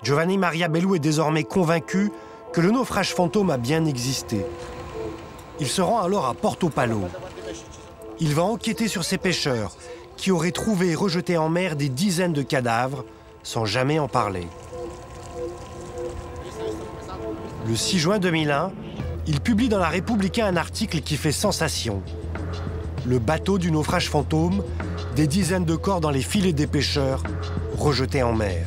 Giovanni Maria Bellu est désormais convaincu que le naufrage fantôme a bien existé. Il se rend alors à Porto Palo. Il va enquêter sur ces pêcheurs qui auraient trouvé et rejeté en mer des dizaines de cadavres sans jamais en parler. Le 6 juin 2001, il publie dans La Repubblica un article qui fait sensation. Le bateau du naufrage fantôme, des dizaines de corps dans les filets des pêcheurs rejetés en mer.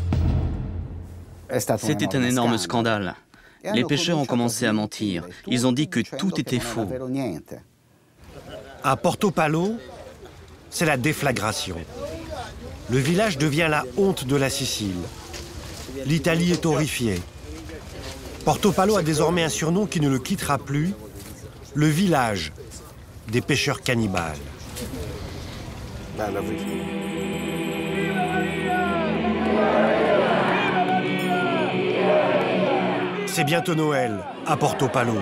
C'était un énorme scandale. Les pêcheurs ont commencé à mentir. Ils ont dit que tout était faux. À Porto Palo, c'est la déflagration. Le village devient la honte de la Sicile. L'Italie est horrifiée. Porto Palo a désormais un surnom qui ne le quittera plus, le village des pêcheurs cannibales. C'est bientôt Noël à Porto Palo,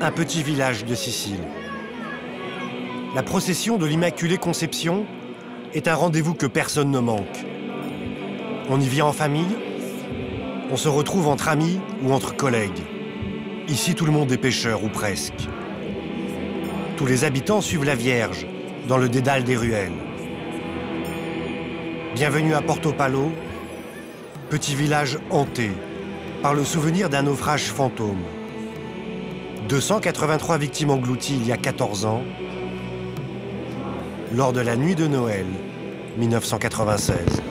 un petit village de Sicile. La procession de l'Immaculée Conception est un rendez-vous que personne ne manque. On y vient en famille, on se retrouve entre amis ou entre collègues. Ici, tout le monde est pêcheur, ou presque. Tous les habitants suivent la Vierge dans le dédale des ruelles. Bienvenue à Porto Palo, petit village hanté par le souvenir d'un naufrage fantôme. 283 victimes englouties il y a 14 ans, lors de la nuit de Noël 1996.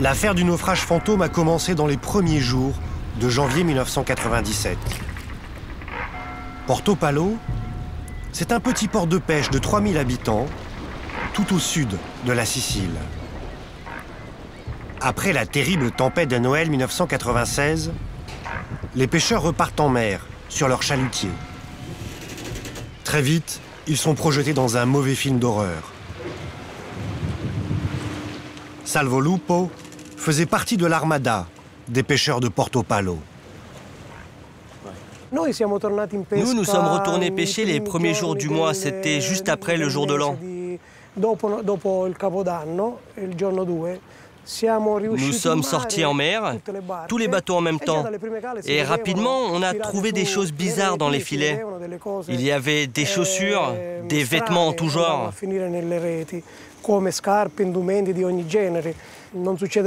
L'affaire du naufrage fantôme a commencé dans les premiers jours de janvier 1997. Porto Palo, c'est un petit port de pêche de 3000 habitants, tout au sud de la Sicile. Après la terrible tempête de Noël 1996, les pêcheurs repartent en mer sur leur chalutier. Très vite, ils sont projetés dans un mauvais film d'horreur. Salvo Lupo faisait partie de l'armada des pêcheurs de Porto Palo. Nous sommes retournés pêcher les premiers jours du mois, c'était juste après le jour de l'an. Nous sommes sortis en mer, tous les bateaux en même temps. Et rapidement, on a trouvé des choses bizarres dans les filets. Il y avait des chaussures, des vêtements en tout genre.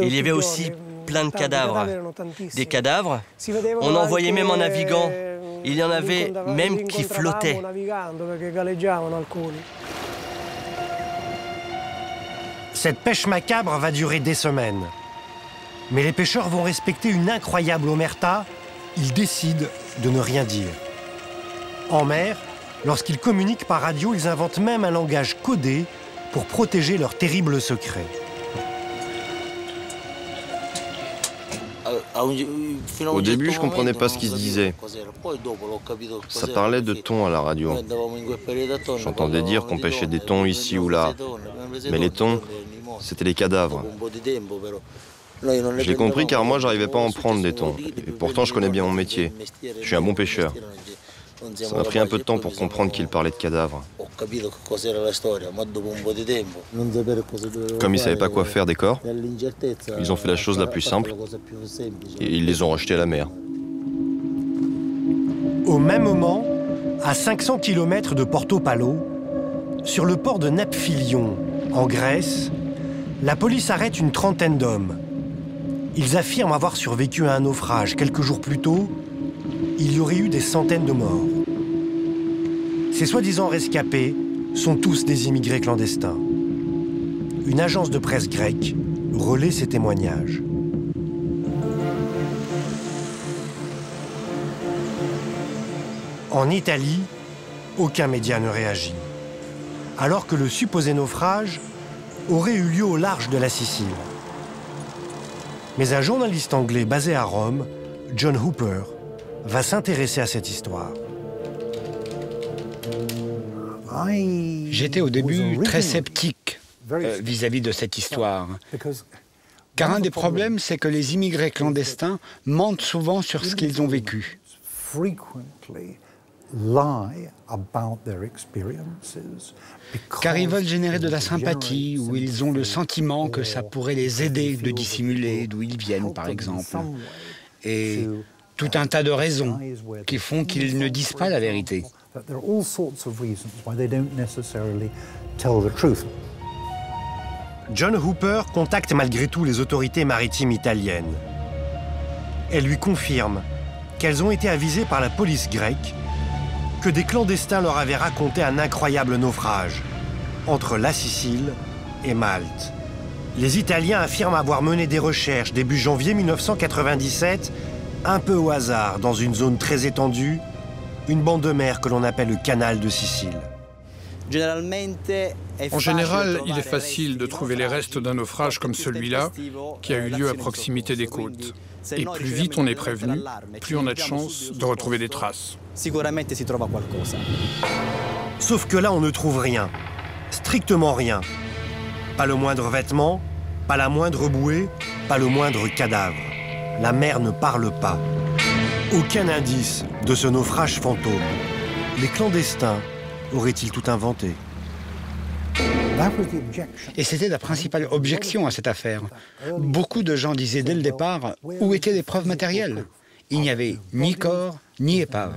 Il y avait aussi plein de cadavres. Des cadavres, on en voyait même en naviguant. Il y en avait même qui flottaient. Cette pêche macabre va durer des semaines. Mais les pêcheurs vont respecter une incroyable omerta. Ils décident de ne rien dire. En mer, lorsqu'ils communiquent par radio, ils inventent même un langage codé pour protéger leurs terribles secrets. Au début, je ne comprenais pas ce qu'ils se disaient. Ça parlait de thon à la radio. J'entendais dire qu'on pêchait des thons ici ou là. Mais les thons, c'était les cadavres. Je l'ai compris car moi, j'arrivais pas à en prendre des thons. Et pourtant, je connais bien mon métier. Je suis un bon pêcheur. Ça m'a pris un peu de temps pour comprendre qu'il parlait de cadavres. Comme ils ne savaient pas quoi faire des corps, ils ont fait la chose la plus simple et ils les ont rejetés à la mer. Au même moment, à 500 km de Porto Palo, sur le port de Naphthylion, en Grèce, la police arrête une trentaine d'hommes. Ils affirment avoir survécu à un naufrage. Quelques jours plus tôt, il y aurait eu des centaines de morts. Ces soi-disant rescapés sont tous des immigrés clandestins. Une agence de presse grecque relaie ces témoignages. En Italie, aucun média ne réagit, alors que le supposé naufrage aurait eu lieu au large de la Sicile. Mais un journaliste anglais basé à Rome, John Hooper, va s'intéresser à cette histoire. J'étais au début très sceptique vis-à-vis de cette histoire. Car un des problèmes, c'est que les immigrés clandestins mentent souvent sur ce qu'ils ont vécu. Car ils veulent générer de la sympathie, ou ils ont le sentiment que ça pourrait les aider de dissimuler d'où ils viennent, par exemple. Et tout un tas de raisons qui font qu'ils ne disent pas la vérité. John Hooper contacte malgré tout les autorités maritimes italiennes. Elles lui confirment qu'elles ont été avisées par la police grecque que des clandestins leur avaient raconté un incroyable naufrage entre la Sicile et Malte. Les Italiens affirment avoir mené des recherches début janvier 1997, un peu au hasard, dans une zone très étendue, une bande de mer que l'on appelle le canal de Sicile. En général, il est facile de trouver les restes d'un naufrage comme celui-là, qui a eu lieu à proximité des côtes. Et plus vite on est prévenu, plus on a de chances de retrouver des traces. Sauf que là, on ne trouve rien. Strictement rien. Pas le moindre vêtement, pas la moindre bouée, pas le moindre cadavre. La mer ne parle pas. Aucun indice de ce naufrage fantôme. Les clandestins auraient-ils tout inventé? Et c'était la principale objection à cette affaire. Beaucoup de gens disaient dès le départ où étaient les preuves matérielles. Il n'y avait ni corps, ni épave.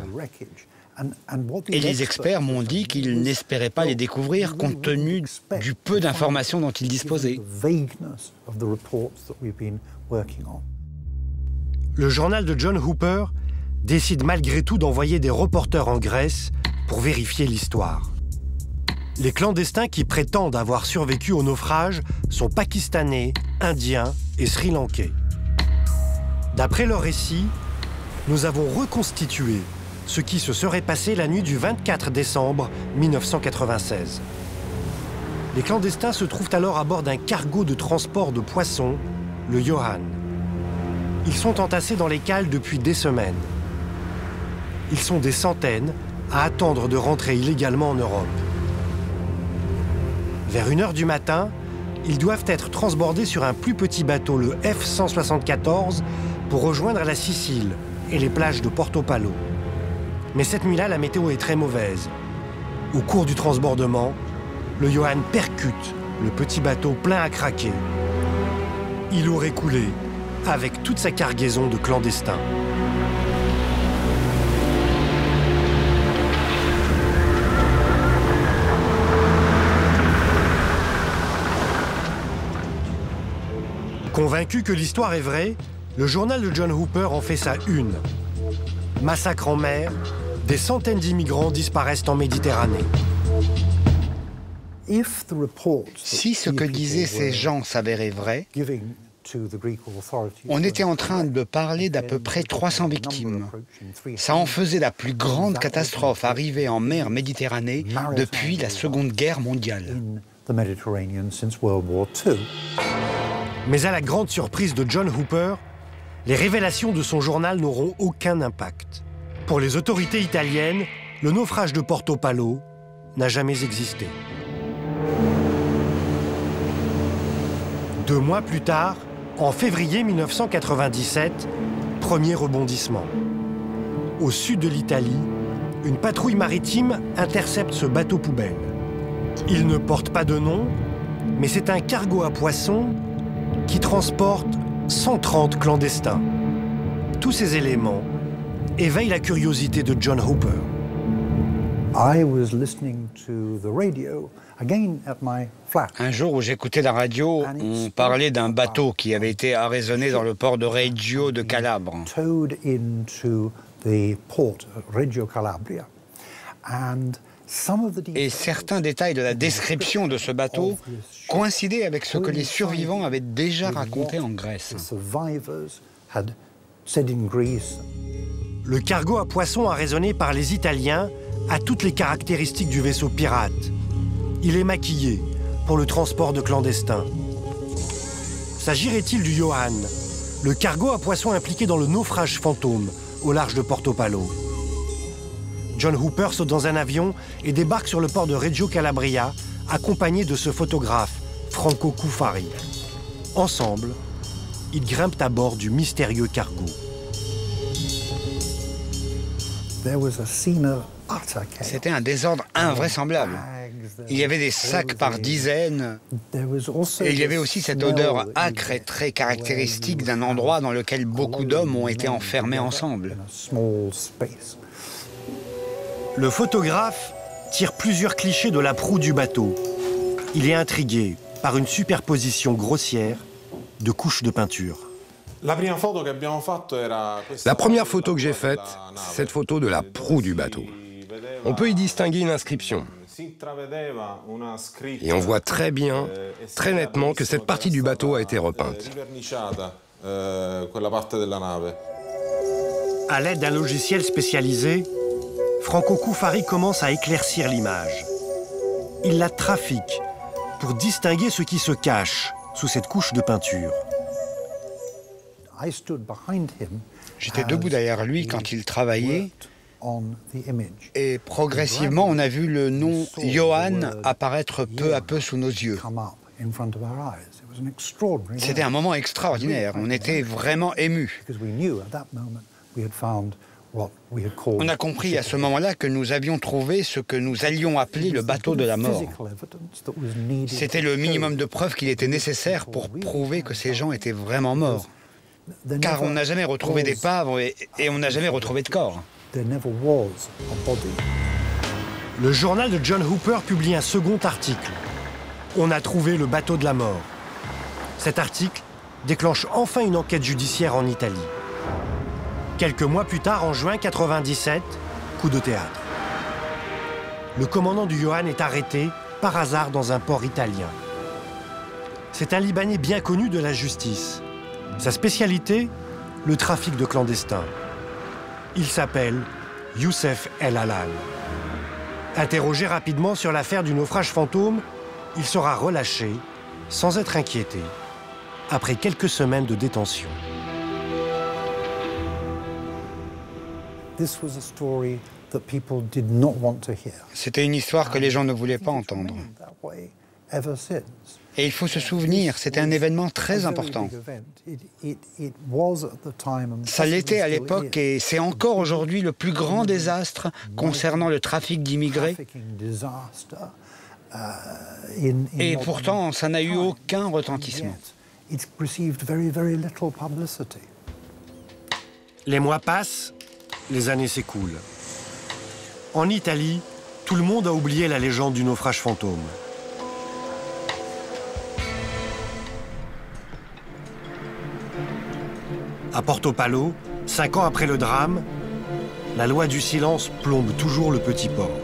Et les experts m'ont dit qu'ils n'espéraient pas les découvrir compte tenu du peu d'informations dont ils disposaient. Le journal de John Hooper décide malgré tout d'envoyer des reporters en Grèce pour vérifier l'histoire. Les clandestins qui prétendent avoir survécu au naufrage sont pakistanais, indiens et sri-lankais. D'après leur récit, nous avons reconstitué ce qui se serait passé la nuit du 24 décembre 1996. Les clandestins se trouvent alors à bord d'un cargo de transport de poissons, le Johan. Ils sont entassés dans les cales depuis des semaines. Ils sont des centaines à attendre de rentrer illégalement en Europe. Vers 1h du matin, ils doivent être transbordés sur un plus petit bateau, le F-174, pour rejoindre la Sicile et les plages de Porto Palo. Mais cette nuit-là, la météo est très mauvaise. Au cours du transbordement, le Johan percute le petit bateau plein à craquer. Il aurait coulé avec toute sa cargaison de clandestins. Convaincu que l'histoire est vraie, le journal de John Hooper en fait sa une. Massacre en mer, des centaines d'immigrants disparaissent en Méditerranée. Si ce que disaient ces gens s'avérait vrai, on était en train de parler d'à peu près 300 victimes. Ça en faisait la plus grande catastrophe arrivée en mer Méditerranée depuis la Seconde Guerre mondiale. Mais à la grande surprise de John Hooper, les révélations de son journal n'auront aucun impact. Pour les autorités italiennes, le naufrage de Porto Palo n'a jamais existé. 2 mois plus tard, en février 1997, premier rebondissement. Au sud de l'Italie, une patrouille maritime intercepte ce bateau poubelle. Il ne porte pas de nom, mais c'est un cargo à poissons qui transporte 130 clandestins. Tous ces éléments éveillent la curiosité de John Hooper. Un jour où j'écoutais la radio, on parlait d'un bateau qui avait été arraisonné dans le port de Reggio de Calabre. Et certains détails de la description de ce bateau coïncidaient avec ce que les survivants avaient déjà raconté en Grèce. Le cargo à poissons arraisonné par les Italiens a toutes les caractéristiques du vaisseau pirate. Il est maquillé pour le transport de clandestins. S'agirait-il du Johan, le cargo à poissons impliqué dans le naufrage fantôme au large de Porto Palo? John Hooper saute dans un avion et débarque sur le port de Reggio Calabria, accompagné de ce photographe, Franco Cuffari. Ensemble, ils grimpent à bord du mystérieux cargo. C'était un désordre invraisemblable. Il y avait des sacs par dizaines. Et il y avait aussi cette odeur âcre et très caractéristique d'un endroit dans lequel beaucoup d'hommes ont été enfermés ensemble. Le photographe tire plusieurs clichés de la proue du bateau. Il est intrigué par une superposition grossière de couches de peinture. La première photo que j'ai faite, c'est cette photo de la proue du bateau. On peut y distinguer une inscription. Et on voit très bien, très nettement que cette partie du bateau a été repeinte. À l'aide d'un logiciel spécialisé, Franco Cuffari commence à éclaircir l'image. Il la trafique pour distinguer ce qui se cache sous cette couche de peinture. J'étais debout derrière lui quand il travaillait. Et progressivement, on a vu le nom Johann apparaître peu à peu sous nos yeux. C'était un moment extraordinaire. On était vraiment émus. On a compris à ce moment-là que nous avions trouvé ce que nous allions appeler le bateau de la mort. C'était le minimum de preuves qu'il était nécessaire pour prouver que ces gens étaient vraiment morts. Car on n'a jamais retrouvé d'épave et on n'a jamais retrouvé de corps. Le journal de John Hooper publie un second article. On a trouvé le bateau de la mort. Cet article déclenche enfin une enquête judiciaire en Italie. Quelques mois plus tard, en juin 1997, coup de théâtre. Le commandant du Johann est arrêté par hasard dans un port italien. C'est un Libanais bien connu de la justice. Sa spécialité, le trafic de clandestins. Il s'appelle Youssef El Halal. Interrogé rapidement sur l'affaire du naufrage fantôme, il sera relâché sans être inquiété après quelques semaines de détention. C'était une histoire que les gens ne voulaient pas entendre. Et il faut se souvenir, c'était un événement très important. Ça l'était à l'époque et c'est encore aujourd'hui le plus grand désastre concernant le trafic d'immigrés. Et pourtant, ça n'a eu aucun retentissement. Les mois passent, les années s'écoulent. En Italie, tout le monde a oublié la légende du naufrage fantôme. À Portopalo, 5 ans après le drame, la loi du silence plombe toujours le petit port.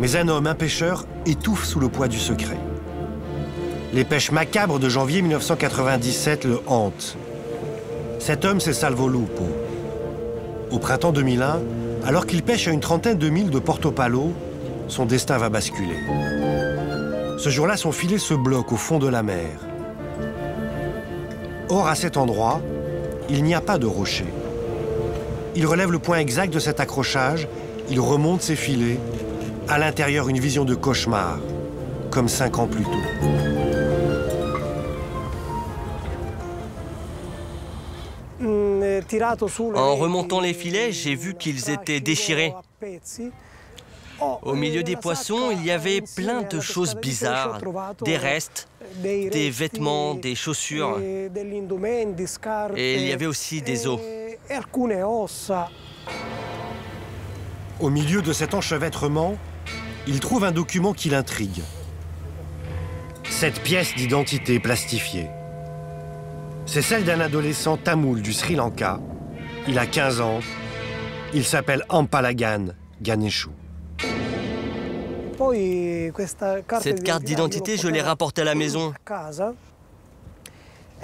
Mais un homme, un pêcheur, étouffe sous le poids du secret. Les pêches macabres de janvier 1997 le hantent. Cet homme, c'est Salvo Lupo. Au printemps 2001, alors qu'il pêche à une trentaine de milles de Portopalo, son destin va basculer. Ce jour-là, son filet se bloque au fond de la mer. Or, à cet endroit, il n'y a pas de rocher. Il relève le point exact de cet accrochage, il remonte ses filets. À l'intérieur, une vision de cauchemar, comme 5 ans plus tôt. En remontant les filets, j'ai vu qu'ils étaient déchirés. Au milieu des poissons, il y avait plein de choses bizarres, des restes, des vêtements, des chaussures. Et il y avait aussi des os. Au milieu de cet enchevêtrement, il trouve un document qui l'intrigue. Cette pièce d'identité plastifiée. C'est celle d'un adolescent tamoul du Sri Lanka. Il a 15 ans. Il s'appelle Ampalagan Ganeshu. Cette carte d'identité, je l'ai rapportée à la maison.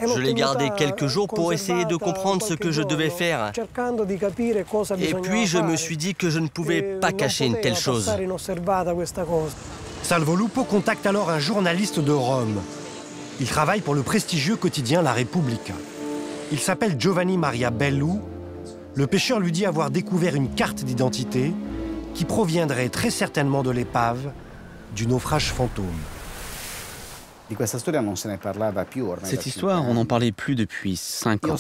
Je l'ai gardée quelques jours pour essayer de comprendre ce que je devais faire. Et puis, je me suis dit que je ne pouvais pas cacher une telle chose. Salvo Lupo contacte alors un journaliste de Rome. Il travaille pour le prestigieux quotidien La Repubblica. Il s'appelle Giovanni Maria Bellu. le pêcheur lui dit avoir découvert une carte d'identité qui proviendrait très certainement de l'épave du naufrage fantôme. Cette histoire, on n'en parlait plus depuis 5 ans.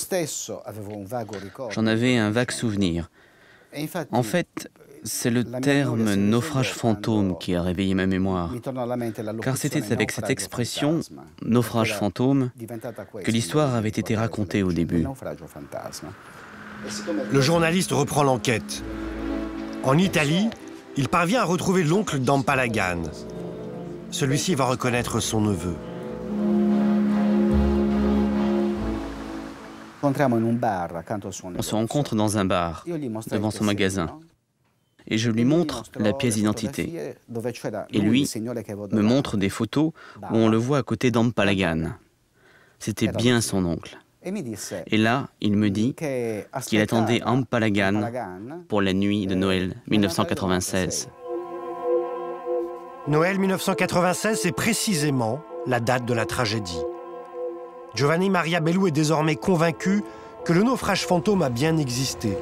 J'en avais un vague souvenir. En fait, c'est le terme « naufrage fantôme » qui a réveillé ma mémoire. Car c'était avec cette expression « naufrage fantôme » que l'histoire avait été racontée au début. Le journaliste reprend l'enquête. En Italie, il parvient à retrouver l'oncle d'Ampalagan. Celui-ci va reconnaître son neveu. On se rencontre dans un bar, devant son magasin. Et je lui montre la pièce d'identité. Et lui me montre des photos où on le voit à côté d'Ampalagan. C'était bien son oncle. Et là, il me dit qu'il attendait Ampalagan pour la nuit de Noël 1996. Noël 1996, c'est précisément la date de la tragédie. Giovanni Maria Bellou est désormais convaincu que le naufrage fantôme a bien existé.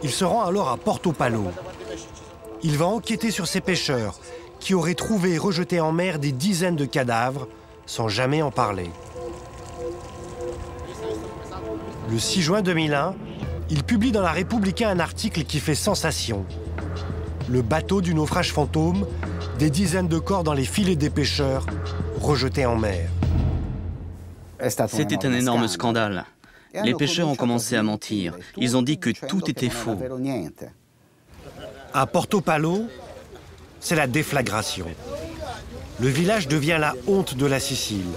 Il se rend alors à Porto Palo. Il va enquêter sur ces pêcheurs qui auraient trouvé et rejeté en mer des dizaines de cadavres sans jamais en parler. Le 6 juin 2001, il publie dans La Repubblica un article qui fait sensation. Le bateau du naufrage fantôme, des dizaines de corps dans les filets des pêcheurs, rejetés en mer. C'était un énorme scandale. Les pêcheurs ont commencé à mentir. Ils ont dit que tout était faux. À Porto Palo, c'est la déflagration. Le village devient la honte de la Sicile.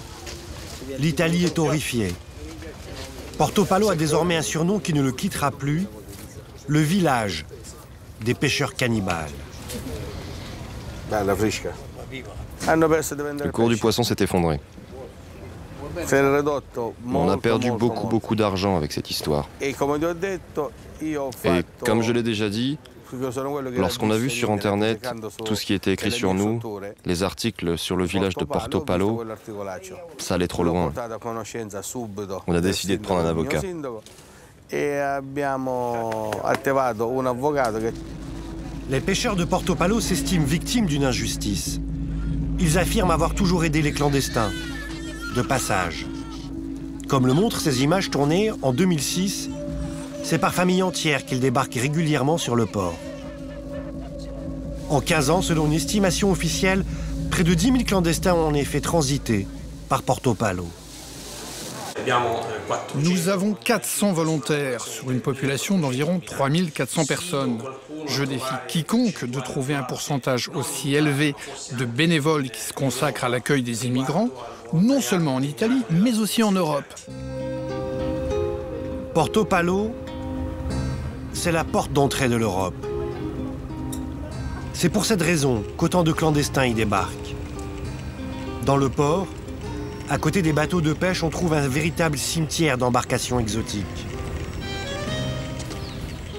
L'Italie est horrifiée. Porto Palo a désormais un surnom qui ne le quittera plus, le village des pêcheurs cannibales. Le cours du poisson s'est effondré. On a perdu beaucoup d'argent avec cette histoire. Et comme je l'ai déjà dit, lorsqu'on a vu sur Internet tout ce qui était écrit sur nous, les articles sur le village de Porto Palo, ça allait trop loin. On a décidé de prendre un avocat. Les pêcheurs de Porto Palo s'estiment victimes d'une injustice. Ils affirment avoir toujours aidé les clandestins, de passage. Comme le montrent ces images tournées en 2006, c'est par famille entière qu'ils débarquent régulièrement sur le port. En 15 ans, selon une estimation officielle, près de 10 000 clandestins ont en effet transité par Porto Palo. Nous avons 400 volontaires sur une population d'environ 3400 personnes. Je défie quiconque de trouver un pourcentage aussi élevé de bénévoles qui se consacrent à l'accueil des immigrants, non seulement en Italie, mais aussi en Europe. Porto Palo, c'est la porte d'entrée de l'Europe. C'est pour cette raison qu'autant de clandestins y débarquent. Dans le port, à côté des bateaux de pêche, on trouve un véritable cimetière d'embarcations exotiques.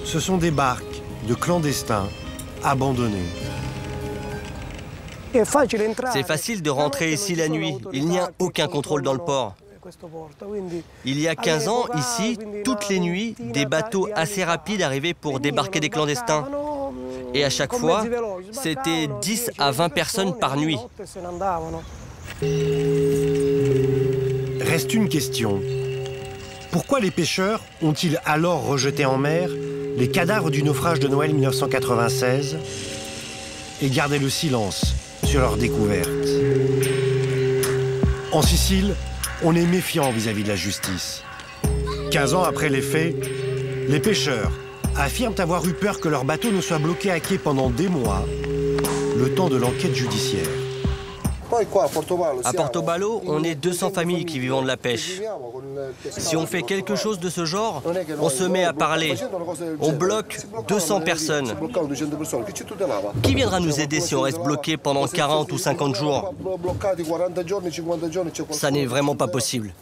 Ce sont des barques de clandestins abandonnés. C'est facile de rentrer ici la nuit. Il n'y a aucun contrôle dans le port. Il y a 15 ans, ici, toutes les nuits, des bateaux assez rapides arrivaient pour débarquer des clandestins. Et à chaque fois, c'était 10 à 20 personnes par nuit. Reste une question. Pourquoi les pêcheurs ont-ils alors rejeté en mer les cadavres du naufrage de Noël 1996 et gardé le silence sur leur découverte? En Sicile, on est méfiant vis-à-vis de la justice. 15 ans après les faits, les pêcheurs affirment avoir eu peur que leur bateau ne soit bloqué à quai pendant des mois, le temps de l'enquête judiciaire. À Porto Palo, on est 200 familles qui vivent de la pêche. Si on fait quelque chose de ce genre, on se met à parler. On bloque 200 personnes. Qui viendra nous aider si on reste bloqué pendant 40 ou 50 jours? Ça n'est vraiment pas possible.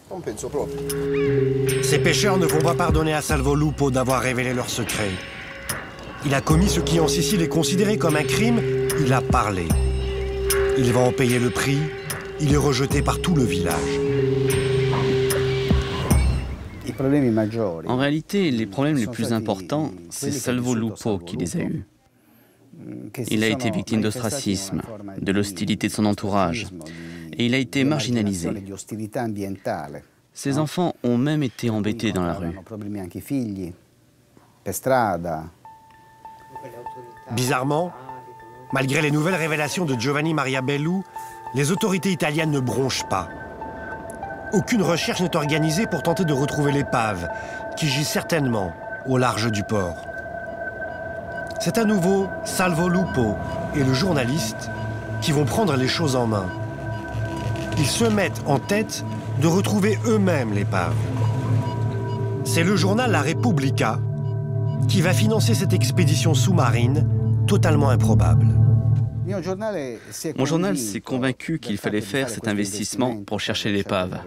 Ces pêcheurs ne vont pas pardonner à Salvo Lupo d'avoir révélé leur secret. Il a commis ce qui en Sicile est considéré comme un crime, il a parlé. Il va en payer le prix, il est rejeté par tout le village. En réalité, les problèmes les plus importants, c'est Salvo Lupo qui les a eus. Il a été victime d'ostracisme, de l'hostilité de son entourage, et il a été marginalisé. Ses enfants ont même été embêtés dans la rue. Bizarrement, malgré les nouvelles révélations de Giovanni Maria Bellu, les autorités italiennes ne bronchent pas. Aucune recherche n'est organisée pour tenter de retrouver l'épave, qui gît certainement au large du port. C'est à nouveau Salvo Lupo et le journaliste qui vont prendre les choses en main. Ils se mettent en tête de retrouver eux-mêmes l'épave. C'est le journal La Repubblica qui va financer cette expédition sous-marine totalement improbable. Mon journal s'est convaincu qu'il fallait faire cet investissement pour chercher l'épave.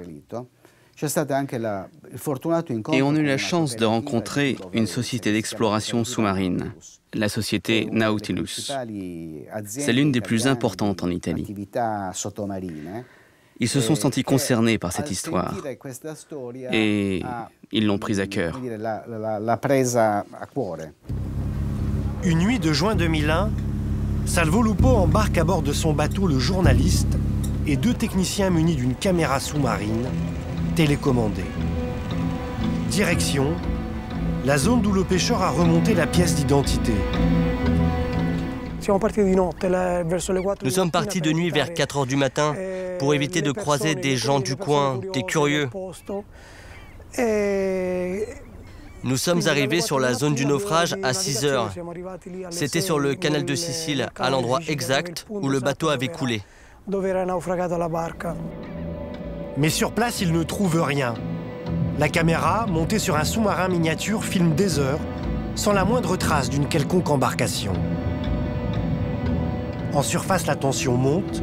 Et on a eu la chance de rencontrer une société d'exploration sous-marine, la société Nautilus. C'est l'une des plus importantes en Italie. Ils se sont sentis concernés par cette histoire et ils l'ont prise à cœur. Une nuit de juin 2001, Salvo Lupo embarque à bord de son bateau le journaliste et 2 techniciens munis d'une caméra sous-marine télécommandée. Direction, la zone d'où le pêcheur a remonté la pièce d'identité. Nous sommes partis de nuit vers 4 heures du matin pour éviter de croiser des gens du coin, des curieux. Nous sommes arrivés sur la zone du naufrage à 6 heures. C'était sur le canal de Sicile, à l'endroit exact où le bateau avait coulé. Mais sur place, ils ne trouvent rien. La caméra, montée sur un sous-marin miniature, filme des heures, sans la moindre trace d'une quelconque embarcation. En surface, la tension monte.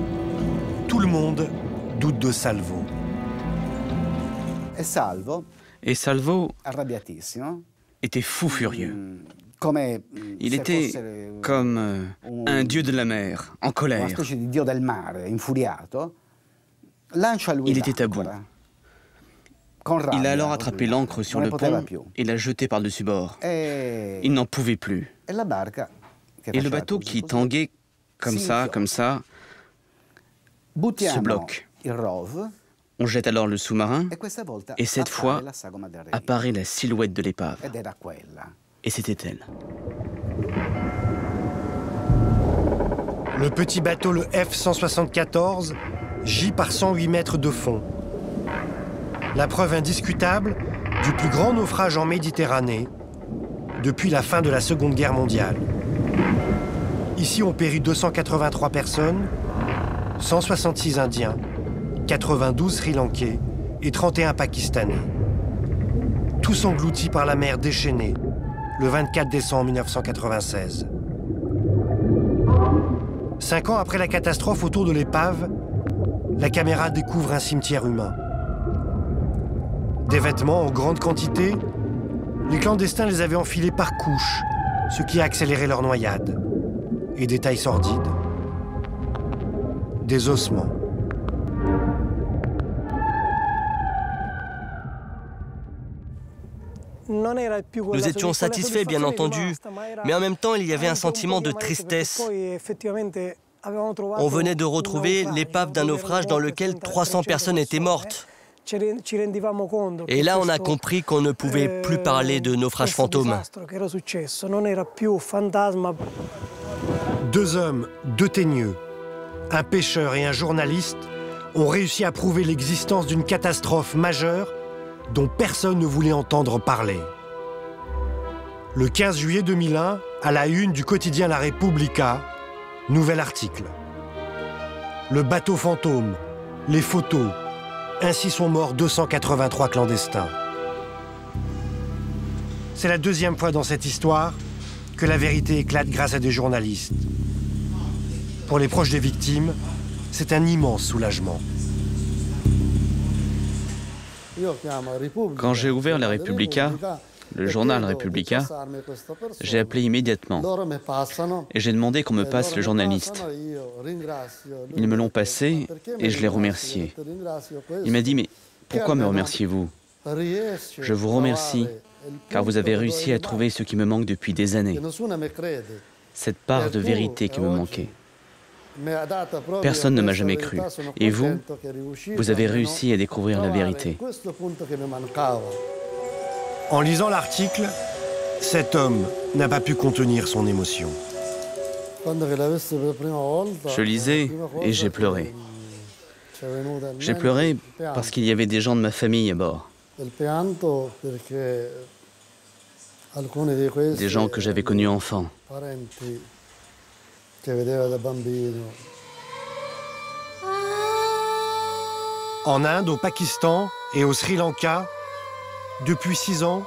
Tout le monde doute de Salvo. Et Salvo était fou furieux. Il était comme un dieu de la mer, en colère. Il était à bout. Il a alors attrapé l'ancre sur le pont et l'a jetée par-dessus bord. Il n'en pouvait plus. Et le bateau qui tanguait comme ça, se bloque. On jette alors le sous-marin et cette fois apparaît la silhouette de l'épave. Et c'était elle. Le petit bateau, le F-174, gît par 108 mètres de fond. La preuve indiscutable du plus grand naufrage en Méditerranée depuis la fin de la Seconde Guerre mondiale. Ici ont péri 283 personnes, 166 Indiens, 92 Sri Lankais et 31 Pakistanais. Tous engloutis par la mer déchaînée le 24 décembre 1996. 5 ans après la catastrophe autour de l'épave, la caméra découvre un cimetière humain. Des vêtements en grande quantité, les clandestins les avaient enfilés par couches, ce qui a accéléré leur noyade. Et détails sordides, des ossements. Nous étions satisfaits, bien entendu, mais en même temps, il y avait un sentiment de tristesse. On venait de retrouver l'épave d'un naufrage dans lequel 300 personnes étaient mortes. Et là, on a compris qu'on ne pouvait plus parler de naufrage fantôme. 2 hommes, 2 teigneux, un pêcheur et un journaliste ont réussi à prouver l'existence d'une catastrophe majeure dont personne ne voulait entendre parler. Le 15 juillet 2001, à la une du quotidien La Repubblica, nouvel article. Le bateau fantôme, les photos, ainsi sont morts 283 clandestins. C'est la 2e fois dans cette histoire que la vérité éclate grâce à des journalistes. Pour les proches des victimes, c'est un immense soulagement. Quand j'ai ouvert La Repubblica, le journal Repubblica, j'ai appelé immédiatement et j'ai demandé qu'on me passe le journaliste. Ils me l'ont passé et je l'ai remercié. Il m'a dit « Mais pourquoi me remerciez-vous ? Je vous remercie, car vous avez réussi à trouver ce qui me manque depuis des années, cette part de vérité qui me manquait. Personne ne m'a jamais cru. Et vous, vous avez réussi à découvrir la vérité. En lisant l'article, cet homme n'a pas pu contenir son émotion. Je lisais et j'ai pleuré. J'ai pleuré parce qu'il y avait des gens de ma famille à bord. Des gens que j'avais connus enfants. En Inde, au Pakistan et au Sri Lanka, depuis 6 ans,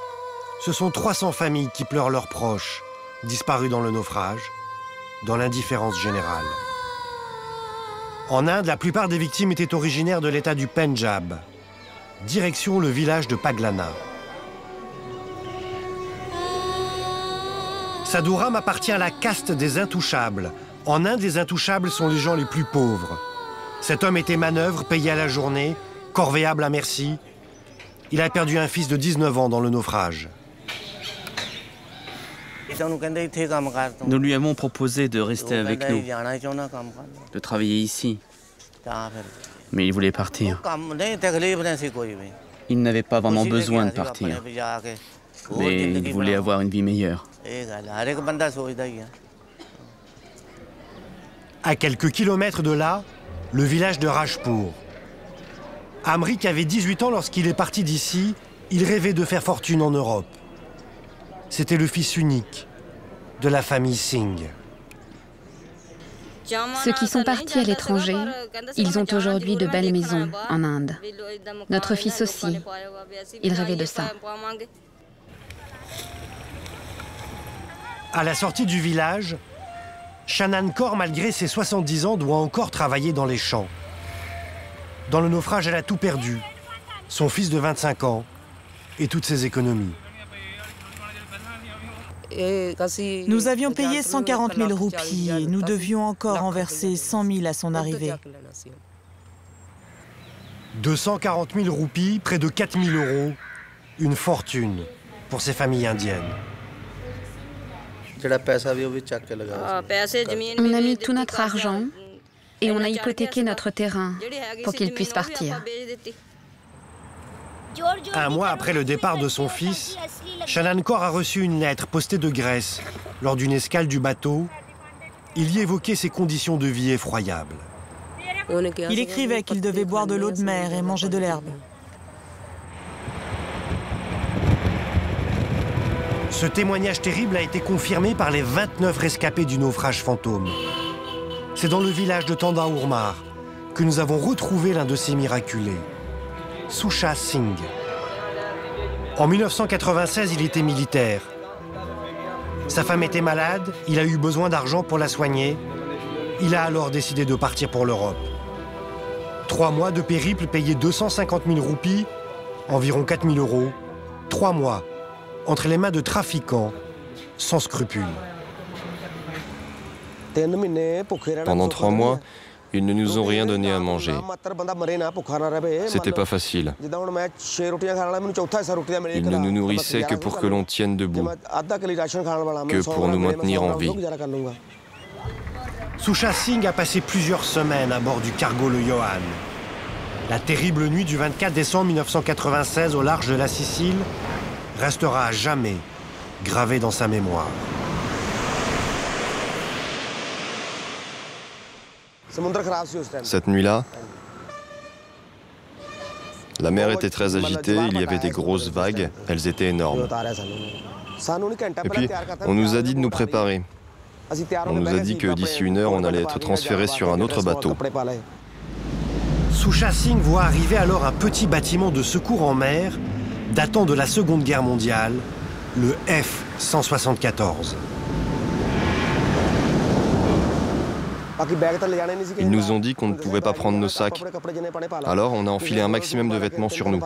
ce sont 300 familles qui pleurent leurs proches, disparus dans le naufrage, dans l'indifférence générale. En Inde, la plupart des victimes étaient originaires de l'État du Pendjab. Direction le village de Paglana. Sadhuram appartient à la caste des intouchables. En Inde, les intouchables sont les gens les plus pauvres. Cet homme était manœuvre, payé à la journée, corvéable à merci. Il a perdu un fils de 19 ans dans le naufrage. Nous lui avons proposé de rester avec nous, de travailler ici. Mais il voulait partir. Il n'avait pas vraiment besoin de partir. Mais il voulait avoir une vie meilleure. À quelques kilomètres de là, le village de Rajpur. Amrik avait 18 ans lorsqu'il est parti d'ici. Il rêvait de faire fortune en Europe. C'était le fils unique de la famille Singh. Ceux qui sont partis à l'étranger, ils ont aujourd'hui de belles maisons en Inde. Notre fils aussi, il rêvait de ça. À la sortie du village, Shannan Kaur, malgré ses 70 ans, doit encore travailler dans les champs. Dans le naufrage, elle a tout perdu. Son fils de 25 ans et toutes ses économies. Nous avions payé 140 000 roupies et nous devions encore en verser 100 000 à son arrivée. 240 000 roupies, près de 4 000 €, une fortune pour ces familles indiennes. On a mis tout notre argent et on a hypothéqué notre terrain pour qu'il puisse partir. Un mois après le départ de son fils, Shannan Kaur a reçu une lettre postée de Grèce lors d'une escale du bateau. Il y évoquait ses conditions de vie effroyables. Il écrivait qu'il devait boire de l'eau de mer et manger de l'herbe. Ce témoignage terrible a été confirmé par les 29 rescapés du naufrage fantôme. C'est dans le village de Tanda-Urmar que nous avons retrouvé l'un de ces miraculés, Susha Singh. En 1996, il était militaire. Sa femme était malade, il a eu besoin d'argent pour la soigner. Il a alors décidé de partir pour l'Europe. 3 mois de périple payés 250 000 roupies, environ 4 000 €. 3 mois entre les mains de trafiquants sans scrupules. Pendant 3 mois, ils ne nous ont rien donné à manger. C'était pas facile. Ils ne nous nourrissaient que pour que l'on tienne debout, que pour nous maintenir en vie. Susha Singh a passé plusieurs semaines à bord du cargo le Johan. La terrible nuit du 24 décembre 1996 au large de la Sicile restera à jamais gravée dans sa mémoire. Cette nuit-là, la mer était très agitée, il y avait des grosses vagues, elles étaient énormes. Et puis, on nous a dit de nous préparer. On nous a dit que d'ici 1 heure, on allait être transféré sur un autre bateau. Susha Singh voit arriver alors un petit bâtiment de secours en mer datant de la Seconde Guerre mondiale, le F-174. Ils nous ont dit qu'on ne pouvait pas prendre nos sacs. Alors on a enfilé un maximum de vêtements sur nous.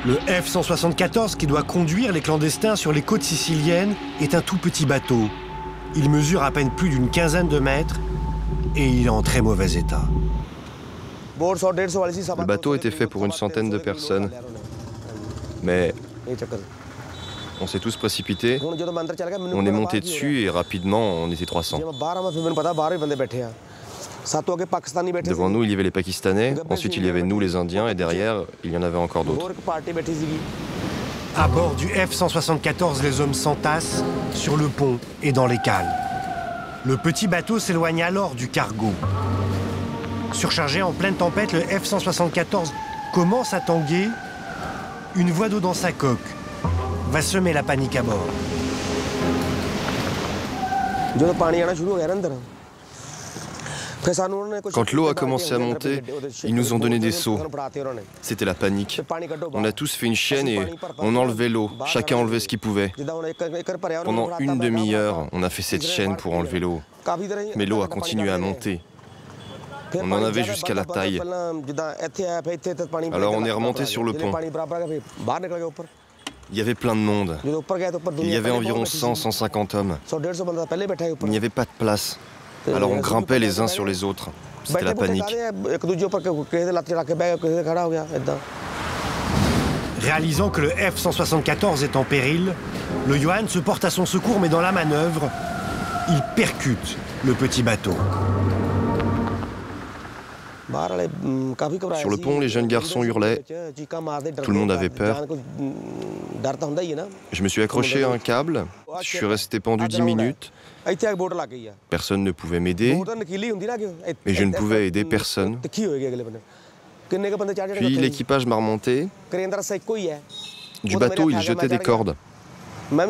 Le F-174, qui doit conduire les clandestins sur les côtes siciliennes, est un tout petit bateau. Il mesure à peine plus d'une quinzaine de mètres et il est en très mauvais état. Le bateau était fait pour une centaine de personnes, mais on s'est tous précipités, on est monté dessus et rapidement on était 300. Devant nous, il y avait les Pakistanais, ensuite il y avait nous les Indiens et derrière, il y en avait encore d'autres. À bord du F-174, les hommes s'entassent sur le pont et dans les cales. Le petit bateau s'éloigne alors du cargo. Surchargé en pleine tempête, le F-174 commence à tanguer. Une voie d'eau dans sa coque va semer la panique à bord. Quand l'eau a commencé à monter, ils nous ont donné des seaux. C'était la panique. On a tous fait une chaîne et on enlevait l'eau. Chacun enlevait ce qu'il pouvait. Pendant une demi-heure, on a fait cette chaîne pour enlever l'eau. Mais l'eau a continué à monter. On en avait jusqu'à la taille. Alors on est remonté sur le pont. Il y avait plein de monde. Il y avait environ 100-150 hommes. Il n'y avait pas de place. Alors on grimpait les uns sur les autres. C'était la panique. Réalisant que le F-174 est en péril, le Johan se porte à son secours, mais dans la manœuvre, il percute le petit bateau. Sur le pont, les jeunes garçons hurlaient. Tout le monde avait peur. Je me suis accroché à un câble. Je suis resté pendu 10 minutes. Personne ne pouvait m'aider. Et je ne pouvais aider personne. Puis l'équipage m'a remonté. Du bateau, il jetait des cordes. À ce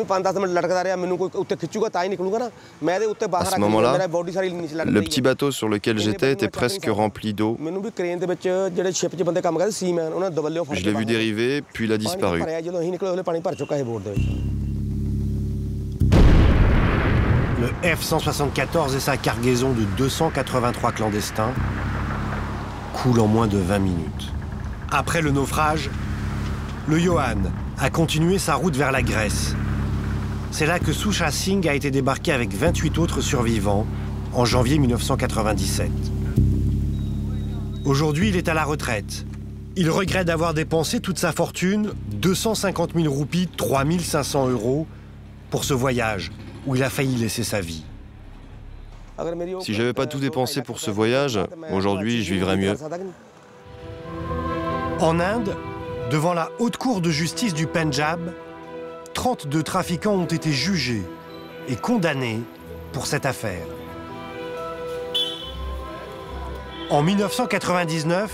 moment-là, le petit bateau sur lequel j'étais était presque rempli d'eau. Je l'ai vu dériver, puis il a disparu. Le F-174 et sa cargaison de 283 clandestins coulent en moins de 20 minutes. Après le naufrage, le Johan a continué sa route vers la Grèce. C'est là que Susha Singh a été débarqué avec 28 autres survivants en janvier 1997. Aujourd'hui, il est à la retraite. Il regrette d'avoir dépensé toute sa fortune, 250 000 roupies, 3 500 €, pour ce voyage où il a failli laisser sa vie. Si j'avais pas tout dépensé pour ce voyage, aujourd'hui, je vivrais mieux. En Inde, devant la haute cour de justice du Pendjab, 32 trafiquants ont été jugés et condamnés pour cette affaire. En 1999,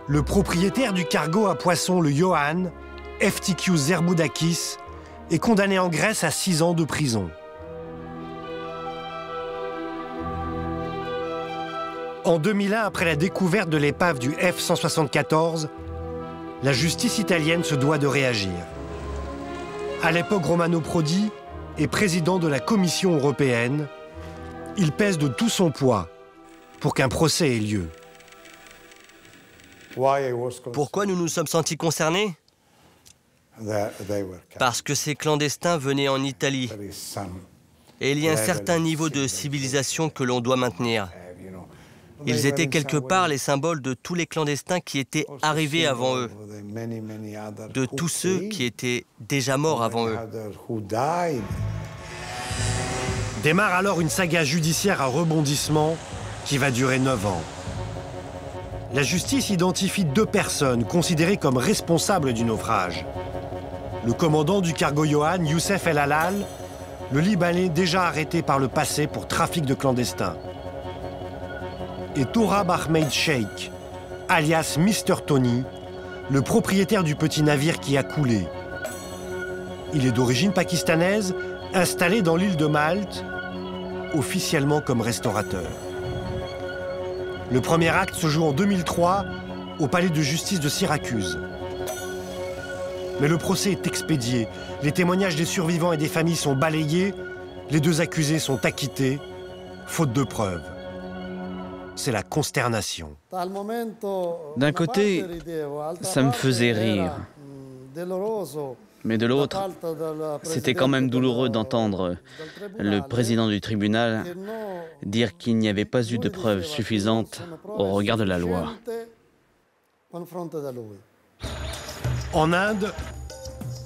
le propriétaire du cargo à poissons, le Johan, FTQ Zerboudakis, est condamné en Grèce à 6 ans de prison. En 2001, après la découverte de l'épave du F-174, la justice italienne se doit de réagir. À l'époque, Romano Prodi est président de la Commission européenne. Il pèse de tout son poids pour qu'un procès ait lieu. Pourquoi nous nous sommes sentis concernés? Parce que ces clandestins venaient en Italie. Et il y a un certain niveau de civilisation que l'on doit maintenir. Ils étaient quelque part les symboles de tous les clandestins qui étaient arrivés avant eux, de tous ceux qui étaient déjà morts avant eux. Démarre alors une saga judiciaire à rebondissement qui va durer 9 ans. La justice identifie 2 personnes considérées comme responsables du naufrage. Le commandant du cargo Johan, Youssef El Halal, le Libanais déjà arrêté par le passé pour trafic de clandestins. Et Torab Ahmed Sheikh, alias Mr. Tony, le propriétaire du petit navire qui a coulé. Il est d'origine pakistanaise, installé dans l'île de Malte, officiellement comme restaurateur. Le premier acte se joue en 2003 au palais de justice de Syracuse. Mais le procès est expédié, les témoignages des survivants et des familles sont balayés, les 2 accusés sont acquittés, faute de preuves. C'est la consternation. D'un côté, ça me faisait rire. Mais de l'autre, c'était quand même douloureux d'entendre le président du tribunal dire qu'il n'y avait pas eu de preuves suffisantes au regard de la loi. En Inde,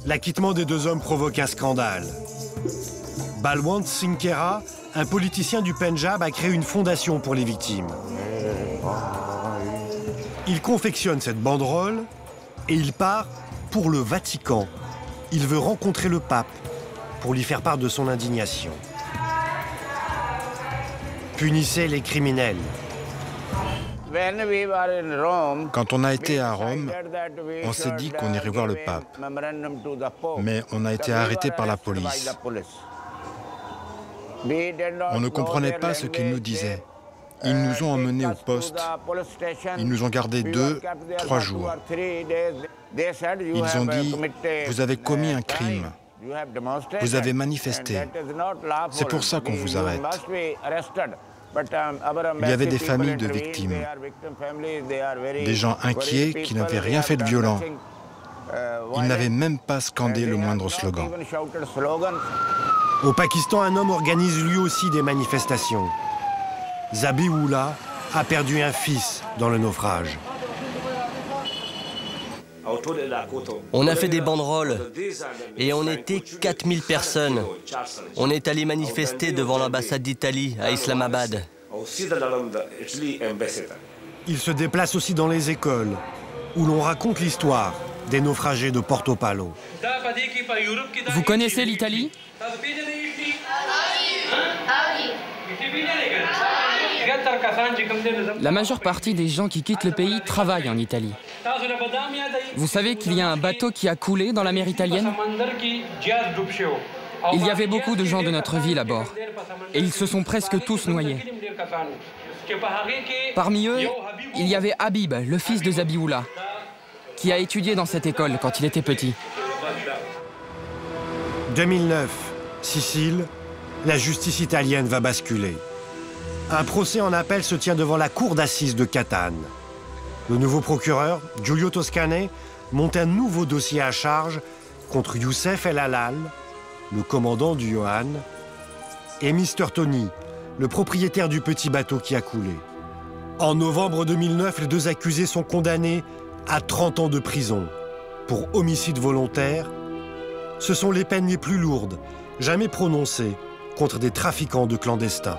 l'acquittement des deux hommes provoque un scandale. Balwant Singh Khera, un politicien du Pendjab, a créé une fondation pour les victimes. Il confectionne cette banderole et il part pour le Vatican. Il veut rencontrer le pape pour lui faire part de son indignation. Punissez les criminels. Quand on a été à Rome, on s'est dit qu'on irait voir le pape. Mais on a été arrêté par la police. On ne comprenait pas ce qu'ils nous disaient. Ils nous ont emmenés au poste. Ils nous ont gardés 2-3 jours. Ils ont dit, vous avez commis un crime. Vous avez manifesté. C'est pour ça qu'on vous arrête. Il y avait des familles de victimes, des gens inquiets qui n'avaient rien fait de violent. Ils n'avaient même pas scandé le moindre slogan. Au Pakistan, un homme organise lui aussi des manifestations. Zabiullah a perdu un fils dans le naufrage. On a fait des banderoles et on était 4000 personnes. On est allé manifester devant l'ambassade d'Italie à Islamabad. Il se déplace aussi dans les écoles où l'on raconte l'histoire des naufragés de Porto Palo. Vous connaissez l'Italie ? La majeure partie des gens qui quittent le pays travaillent en Italie. Vous savez qu'il y a un bateau qui a coulé dans la mer italienne ? Il y avait beaucoup de gens de notre ville à bord. Et ils se sont presque tous noyés. Parmi eux, il y avait Habib, le fils de Zabiullah, qui a étudié dans cette école quand il était petit. 2009, Sicile, la justice italienne va basculer. Un procès en appel se tient devant la cour d'assises de Catane. Le nouveau procureur, Giulio Toscane, monte un nouveau dossier à charge contre Youssef El Halal, le commandant du Johan, et Mr. Tony, le propriétaire du petit bateau qui a coulé. En novembre 2009, les deux accusés sont condamnés à 30 ans de prison pour homicide volontaire. Ce sont les peines les plus lourdes jamais prononcées contre des trafiquants de clandestins.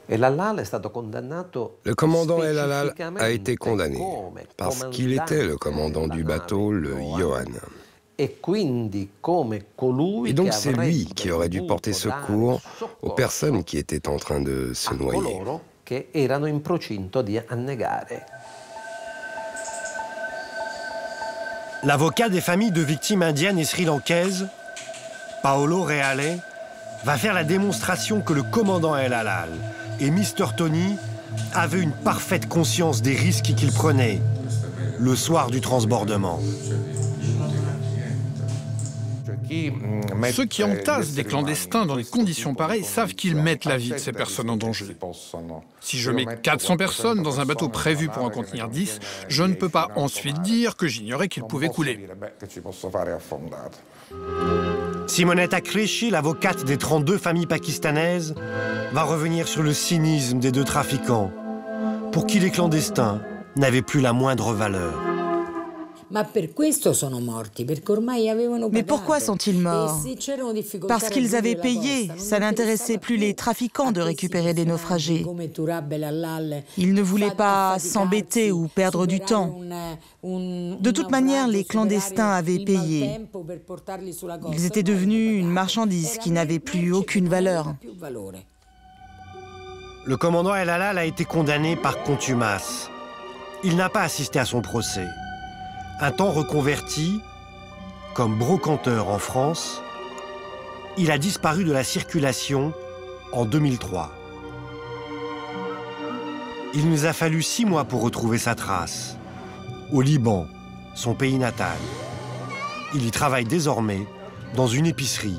Le commandant El Halal a été condamné parce qu'il était le commandant du bateau, le Johan. Et donc c'est lui qui aurait dû porter secours aux personnes qui étaient en train de se noyer. L'avocat des familles de victimes indiennes et sri-lankaises, Paolo Reale, va faire la démonstration que le commandant El Halal et Mr. Tony avaient une parfaite conscience des risques qu'ils prenaient le soir du transbordement. Ceux qui entassent des clandestins dans des conditions pareilles savent qu'ils mettent la vie de ces personnes en danger. Si je mets 400 personnes dans un bateau prévu pour en contenir 10, je ne peux pas ensuite dire que j'ignorais qu'il pouvait couler. Simonetta Cresci, l'avocate des 32 familles pakistanaises, va revenir sur le cynisme des deux trafiquants, pour qui les clandestins n'avaient plus la moindre valeur. Mais pourquoi sont-ils morts? Parce qu'ils avaient payé. Ça n'intéressait plus les trafiquants de récupérer des naufragés. Ils ne voulaient pas s'embêter ou perdre du temps. De toute manière, les clandestins avaient payé. Ils étaient devenus une marchandise qui n'avait plus aucune valeur. Le commandant El Halal a été condamné par contumace. Il n'a pas assisté à son procès. Un temps reconverti, comme brocanteur en France, il a disparu de la circulation en 2003. Il nous a fallu 6 mois pour retrouver sa trace, au Liban, son pays natal. Il y travaille désormais dans une épicerie.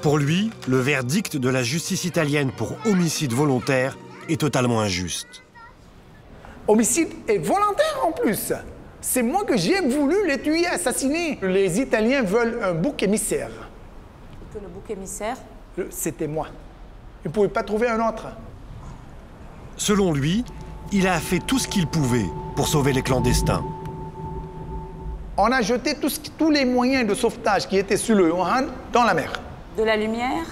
Pour lui, le verdict de la justice italienne pour homicide volontaire est totalement injuste. Homicide et volontaire en plus. C'est moi que j'ai voulu les tuer, assassiner. Les Italiens veulent un bouc émissaire. Que le bouc émissaire? C'était moi. Ils ne pouvaient pas trouver un autre. Selon lui, il a fait tout ce qu'il pouvait pour sauver les clandestins. On a jeté tous les moyens de sauvetage qui étaient sur le Johan dans la mer. De la lumière,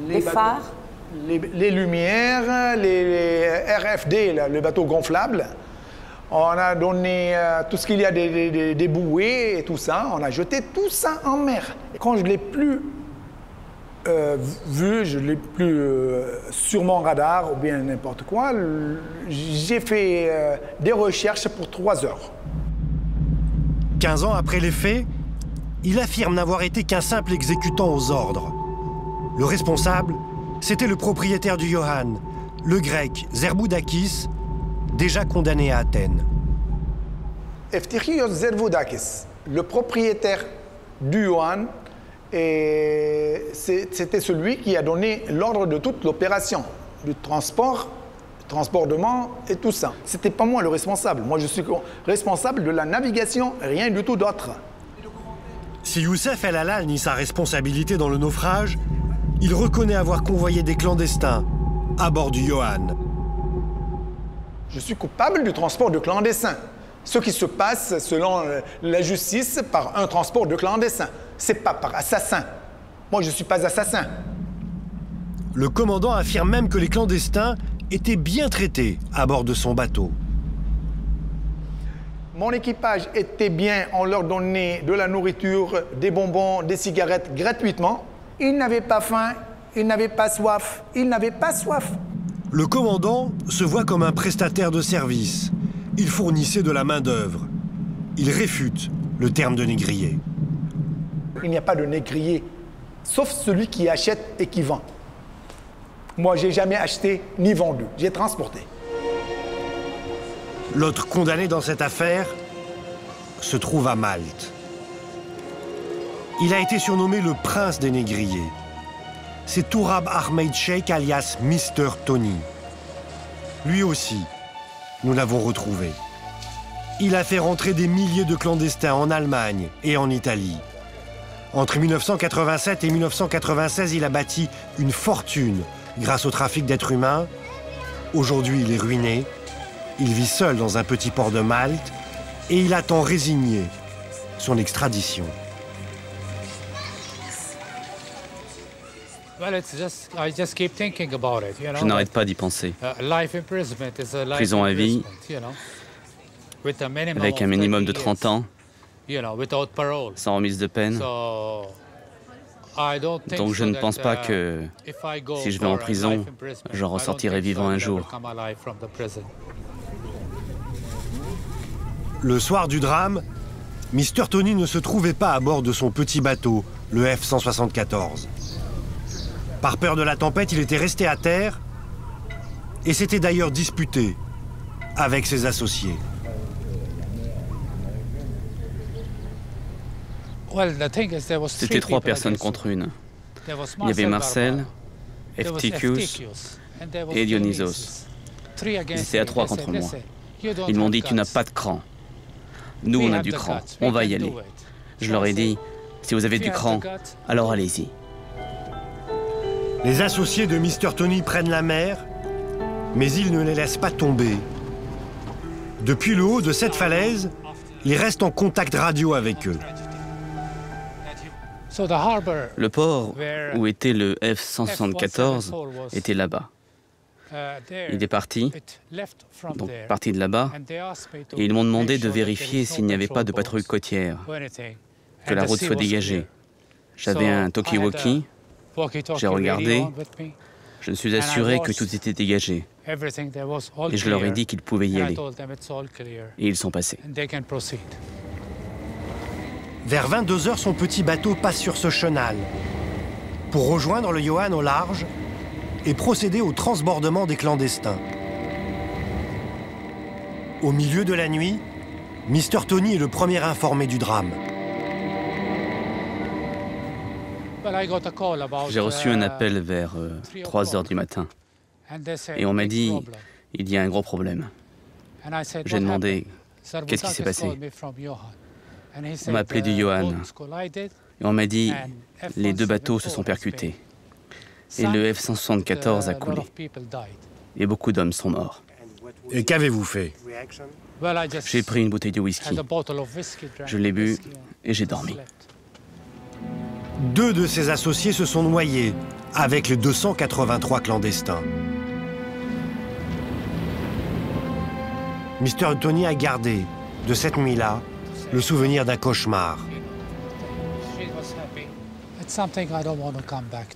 les phares, les lumières, les RFD, là, le bateau gonflable. On a donné tout ce qu'il y a des bouées et tout ça. On a jeté tout ça en mer. Quand je ne l'ai plus vu, je ne l'ai plus sur mon radar ou bien n'importe quoi, j'ai fait des recherches pour 3 heures. 15 ans après les faits, il affirme n'avoir été qu'un simple exécutant aux ordres. Le responsable, c'était le propriétaire du Johan, le grec Zerboudakis, déjà condamné à Athènes. Eftichios Zerboudakis, le propriétaire du Johan, c'était celui qui a donné l'ordre de toute l'opération, du transport, transportement et tout ça. C'était pas moi le responsable. Moi, je suis responsable de la navigation, rien du tout d'autre. Si Youssef El Halal nie sa responsabilité dans le naufrage, il reconnaît avoir convoyé des clandestins à bord du Johan. Je suis coupable du transport de clandestins. Ce qui se passe, selon la justice, par un transport de clandestins. C'est pas par assassin. Moi, je ne suis pas assassin. Le commandant affirme même que les clandestins étaient bien traités à bord de son bateau. Mon équipage était bien, on leur donnait de la nourriture, des bonbons, des cigarettes gratuitement. Ils n'avaient pas faim, ils n'avaient pas soif, ils n'avaient pas soif. Le commandant se voit comme un prestataire de service. Il fournissait de la main-d'œuvre. Il réfute le terme de négrier. Il n'y a pas de négrier, sauf celui qui achète et qui vend. Moi, j'ai jamais acheté ni vendu, j'ai transporté. L'autre condamné dans cette affaire se trouve à Malte. Il a été surnommé le prince des négriers. C'est Tourab Ahmed Sheikh alias Mr. Tony. Lui aussi, nous l'avons retrouvé. Il a fait rentrer des milliers de clandestins en Allemagne et en Italie. Entre 1987 et 1996, il a bâti une fortune grâce au trafic d'êtres humains. Aujourd'hui, il est ruiné. Il vit seul dans un petit port de Malte et il attend résigné son extradition. Je n'arrête pas d'y penser. Prison à vie, avec un minimum de 30 ans, sans remise de peine. Donc je ne pense pas que si je vais en prison, j'en ressortirai vivant un jour. Le soir du drame, Mr. Tony ne se trouvait pas à bord de son petit bateau, le F-174. Par peur de la tempête, il était resté à terre et s'était d'ailleurs disputé avec ses associés. C'était 3 personnes contre une. Il y avait Marcel, Eftichios et Dionysos. Ils étaient à 3 contre moi. Ils m'ont dit « Tu n'as pas de cran. Nous, on a du cran. On va y aller. » Je leur ai dit « Si vous avez du cran, alors allez-y. » Les associés de Mr. Tony prennent la mer, mais ils ne les laissent pas tomber. Depuis le haut de cette falaise, ils restent en contact radio avec eux. Le port où était le F-174 était là-bas. Il est parti, donc parti de là-bas, et ils m'ont demandé de vérifier s'il n'y avait pas de patrouille côtière, que la route soit dégagée. J'avais un talkie-walkie, j'ai regardé, je me suis assuré que tout était dégagé, et je leur ai dit qu'ils pouvaient y aller. Et ils sont passés. Vers 22 h, son petit bateau passe sur ce chenal pour rejoindre le Johan au large et procéder au transbordement des clandestins. Au milieu de la nuit, Mr. Tony est le premier informé du drame. J'ai reçu un appel vers 3 h du matin et on m'a dit « Il y a un gros problème ». J'ai demandé « Qu'est-ce qui s'est passé ?» On m'a appelé du Johan et on m'a dit « Les 2 bateaux se sont percutés et le F-174 a coulé et beaucoup d'hommes sont morts. » Et qu'avez-vous fait? J'ai pris une bouteille de whisky. Je l'ai bu et j'ai dormi. 2 de ses associés se sont noyés avec les 283 clandestins. Mr. Tony a gardé, de cette nuit-là, le souvenir d'un cauchemar.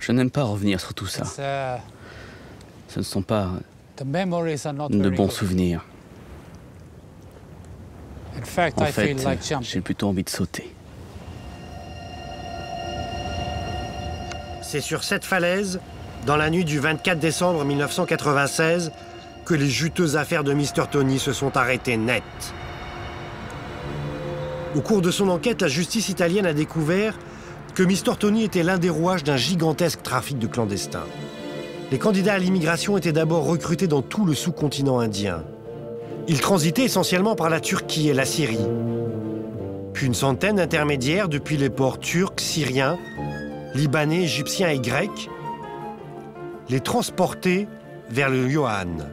Je n'aime pas revenir sur tout ça. Ce ne sont pas de bons souvenirs. En fait, j'ai plutôt envie de sauter. C'est sur cette falaise, dans la nuit du 24 décembre 1996, que les juteuses affaires de Mr. Tony se sont arrêtées net. Au cours de son enquête, la justice italienne a découvert que Mr. Tony était l'un des rouages d'un gigantesque trafic de clandestins. Les candidats à l'immigration étaient d'abord recrutés dans tout le sous-continent indien. Ils transitaient essentiellement par la Turquie et la Syrie. Puis une centaine d'intermédiaires depuis les ports turcs, syriens, libanais, égyptiens et grecs les transportaient vers le Ioann,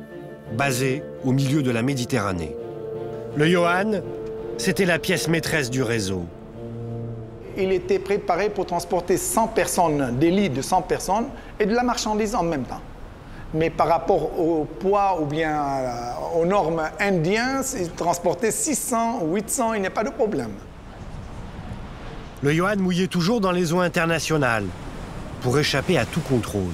basé au milieu de la Méditerranée. Le Ioann, c'était la pièce maîtresse du réseau. Il était préparé pour transporter 100 personnes, des lits de 100 personnes et de la marchandise en même temps. Mais par rapport au poids ou bien aux normes indiennes, il transportait 600 ou 800, il n'y a pas de problème. Le Ioann mouillait toujours dans les eaux internationales pour échapper à tout contrôle.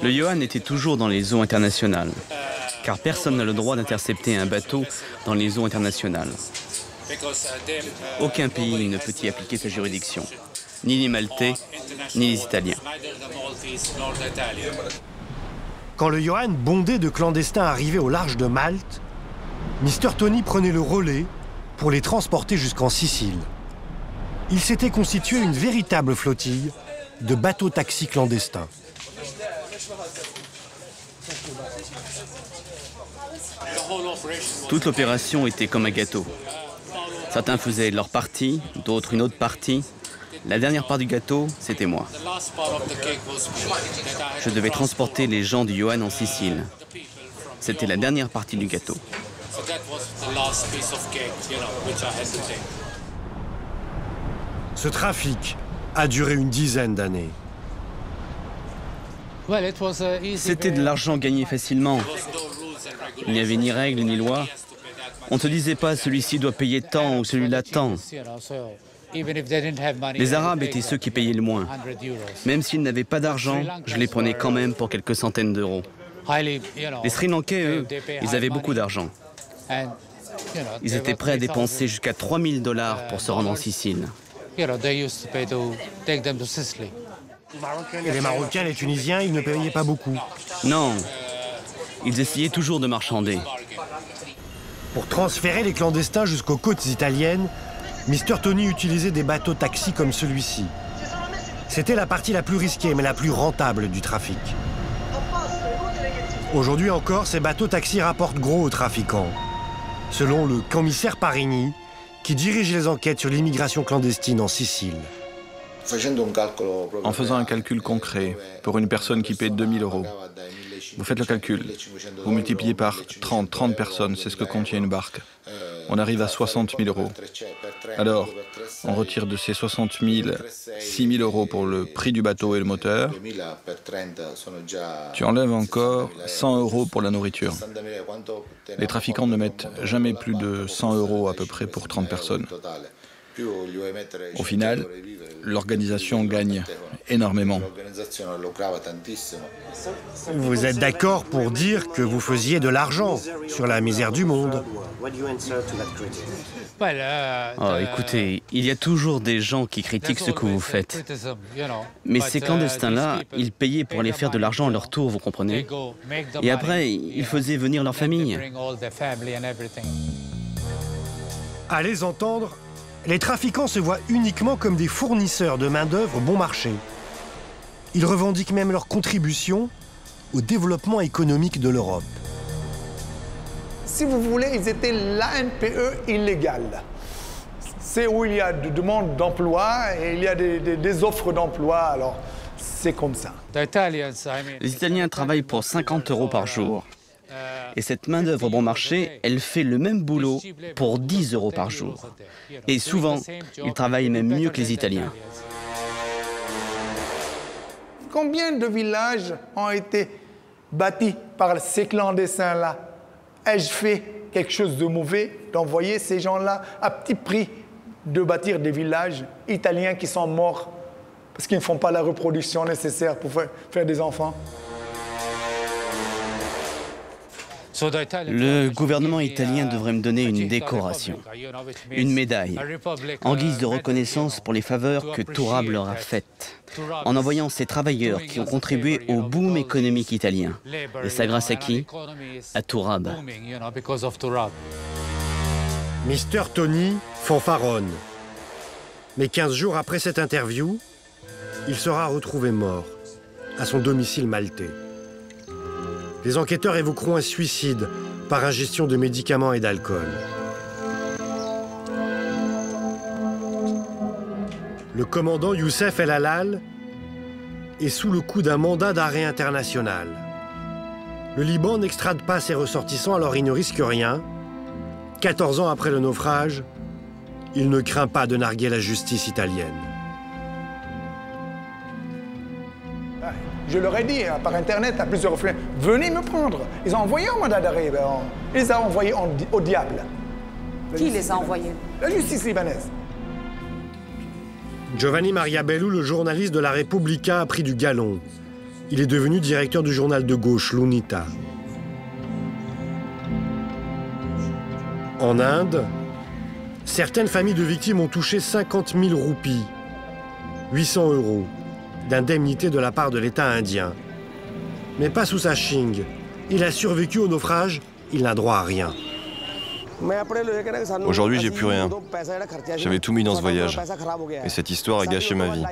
Le Ioann était toujours dans les eaux internationales, car personne n'a le droit d'intercepter un bateau dans les eaux internationales. Aucun pays ne peut y appliquer sa juridiction, ni les Maltais, ni les Italiens. Quand le Ioann bondé de clandestins arrivait au large de Malte, Mr. Tony prenait le relais pour les transporter jusqu'en Sicile. Il s'était constitué une véritable flottille de bateaux-taxis clandestins. Toute l'opération était comme un gâteau. Certains faisaient leur partie, d'autres une autre partie. La dernière part du gâteau, c'était moi. Je devais transporter les gens du Ioann en Sicile. C'était la dernière partie du gâteau. Ce trafic a duré une dizaine d'années. C'était de l'argent gagné facilement. Il n'y avait ni règles ni loi. On ne te disait pas celui-ci doit payer tant ou celui-là tant. Les Arabes étaient ceux qui payaient le moins. Même s'ils n'avaient pas d'argent, je les prenais quand même pour quelques centaines d'euros. Les Sri Lankais, eux, ils avaient beaucoup d'argent. Ils étaient prêts à dépenser jusqu'à $3000 pour se rendre en Sicile. Et les Marocains, les Tunisiens, ils ne payaient pas beaucoup. Non, ils essayaient toujours de marchander. Pour transférer les clandestins jusqu'aux côtes italiennes, Mr. Tony utilisait des bateaux-taxis comme celui-ci. C'était la partie la plus risquée, mais la plus rentable du trafic. Aujourd'hui encore, ces bateaux-taxis rapportent gros aux trafiquants. Selon le commissaire Parini, qui dirige les enquêtes sur l'immigration clandestine en Sicile. En faisant un calcul concret, pour une personne qui paie 2000 €, vous faites le calcul. Vous multipliez par 30 personnes, c'est ce que contient une barque. On arrive à 60 000 €. Alors, on retire de ces 60 000, 6 000 € pour le prix du bateau et le moteur. Tu enlèves encore 100 € pour la nourriture. Les trafiquants ne mettent jamais plus de 100 € à peu près pour 30 personnes. Au final, l'organisation gagne énormément. Vous êtes d'accord pour dire que vous faisiez de l'argent sur la misère du monde? Oh, écoutez, il y a toujours des gens qui critiquent ce que vous faites. Mais ces clandestins-là, ils payaient pour aller faire de l'argent à leur tour, vous comprenez? Et après, ils faisaient venir leur famille. À les entendre, les trafiquants se voient uniquement comme des fournisseurs de main-d'œuvre bon marché. Ils revendiquent même leur contribution au développement économique de l'Europe. Si vous voulez, ils étaient l'ANPE illégal. C'est où il y a de demandes d'emploi et il y a des offres d'emploi. Alors, c'est comme ça. Les Italiens travaillent pour 50 € par jour. Et cette main-d'œuvre bon marché, elle fait le même boulot pour 10 € par jour. Et souvent, ils travaillent même mieux que les Italiens. Combien de villages ont été bâtis par ces clandestins-là? Ai-je fait quelque chose de mauvais d'envoyer ces gens-là à petit prix de bâtir des villages italiens qui sont morts parce qu'ils ne font pas la reproduction nécessaire pour faire des enfants? Le gouvernement italien devrait me donner une décoration, une médaille, en guise de reconnaissance pour les faveurs que Turab leur a faites, en envoyant ces travailleurs qui ont contribué au boom économique italien. Et ça grâce à qui? À Turab. Mr. Tony fanfaronne. Mais 15 jours après cette interview, il sera retrouvé mort à son domicile maltais. Les enquêteurs évoqueront un suicide par ingestion de médicaments et d'alcool. Le commandant Youssef El Halal est sous le coup d'un mandat d'arrêt international. Le Liban n'extrade pas ses ressortissants, alors il ne risque rien. 14 ans après le naufrage, il ne craint pas de narguer la justice italienne. Je leur ai dit par Internet à plusieurs reprises, venez me prendre. Ils ont envoyé un mandat d'arrêt. Ils les ont envoyés au diable. Qui les a envoyés? La justice libanaise. Giovanni Maria Bellu, le journaliste de la Repubblica, a pris du galon. Il est devenu directeur du journal de gauche, l'Unità. En Inde, certaines familles de victimes ont touché 50 000 roupies, 800 €, d'indemnité de la part de l'État indien. Mais pas sous sa Singh. Il a survécu au naufrage, il n'a droit à rien. Aujourd'hui, j'ai plus rien. J'avais tout mis dans ce voyage. Et cette histoire a gâché ma vie.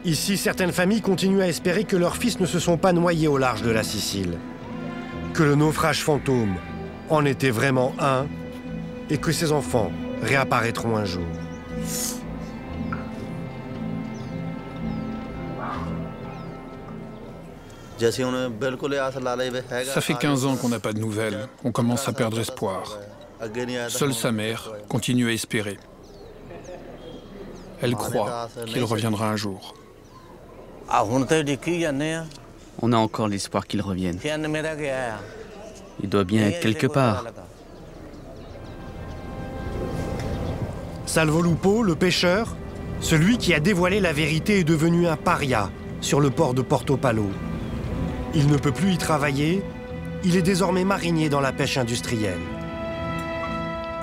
Ici, certaines familles continuent à espérer que leurs fils ne se sont pas noyés au large de la Sicile. Que le naufrage fantôme en était vraiment un et que ces enfants réapparaîtront un jour. Ça fait 15 ans qu'on n'a pas de nouvelles. On commence à perdre espoir. Seule sa mère continue à espérer. Elle croit qu'il reviendra un jour. On a encore l'espoir qu'il revienne. Il doit bien être quelque part. Salvo Lupo, le pêcheur, celui qui a dévoilé la vérité, est devenu un paria sur le port de Porto Palo. Il ne peut plus y travailler, il est désormais marinier dans la pêche industrielle.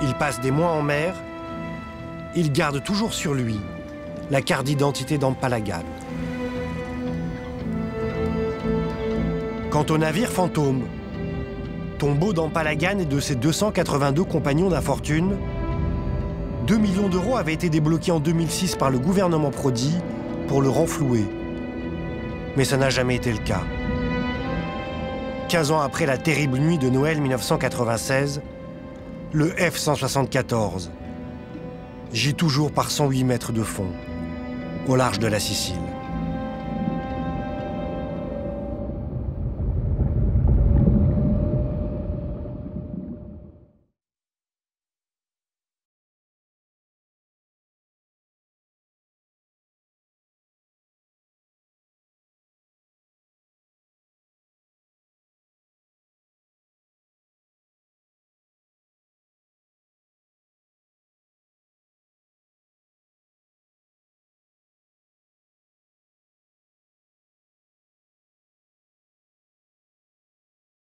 Il passe des mois en mer, il garde toujours sur lui la carte d'identité d'Ampalagan. Quant au navire fantôme, tombeau d'Ampalagan et de ses 282 compagnons d'infortune, 2 millions d'euros avaient été débloqués en 2006 par le gouvernement Prodi pour le renflouer. Mais ça n'a jamais été le cas. 15 ans après la terrible nuit de Noël 1996, le F-174 gît toujours par 108 mètres de fond, au large de la Sicile.